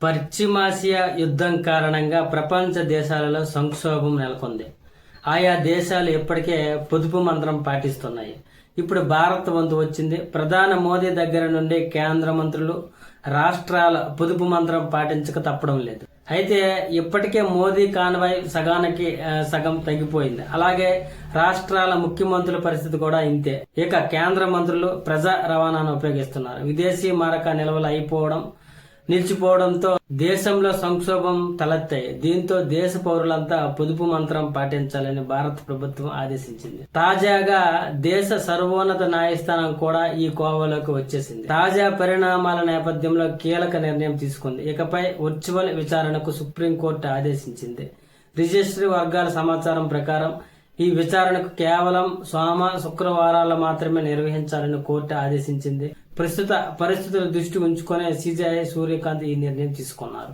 పశ్చిమాసియా యుద్ధం కారణంగా ప్రపంచ దేశాలలో సంక్షోభం నెలకొంది. ఆయా దేశాలు ఇప్పటికే పొదుపు మంత్రం పాటిస్తున్నాయి. ఇప్పుడు భారత్ వంతు వచ్చింది. ప్రధాని మోదీ దగ్గర నుండి కేంద్ర మంత్రులు, రాష్ట్రాల పొదుపు మంత్రం పాటించక తప్పడం లేదు. అయితే ఇప్పటికే మోదీ కాన్వాయ్ సగానికి సగం తగ్గిపోయింది. అలాగే రాష్ట్రాల ముఖ్యమంత్రుల పరిస్థితి కూడా ఇంతే. ఇక కేంద్ర మంత్రులు ప్రజా రవాణాను ఉపయోగిస్తున్నారు. విదేశీ మారక నిల్వలు నిలిచిపోవడంతో దేశంలో సంక్షోభం తలెత్తాయి. దీంతో దేశ పౌరులంతా పొదుపు మంత్రం పాటించాలని భారత ప్రభుత్వం ఆదేశించింది. తాజాగా దేశ సర్వోన్నత న్యాయస్థానం కూడా ఈ కోవలోకి వచ్చేసింది. తాజా పరిణామాల నేపథ్యంలో కీలక నిర్ణయం తీసుకుంది. ఇకపై వర్చువల్ విచారణకు సుప్రీంకోర్టు ఆదేశించింది. రిజిస్ట్రీ వర్గాల సమాచారం ప్రకారం ఈ విచారణకు కేవలం సోమ, శుక్రవారాలు మాత్రమే నిర్వహించాలని కోర్టు ఆదేశించింది. ప్రస్తుత పరిస్థితుల దృష్టి ఉంచుకునే సిజేఐ సూర్యకాంత్ ఈ నిర్ణయం తీసుకున్నారు.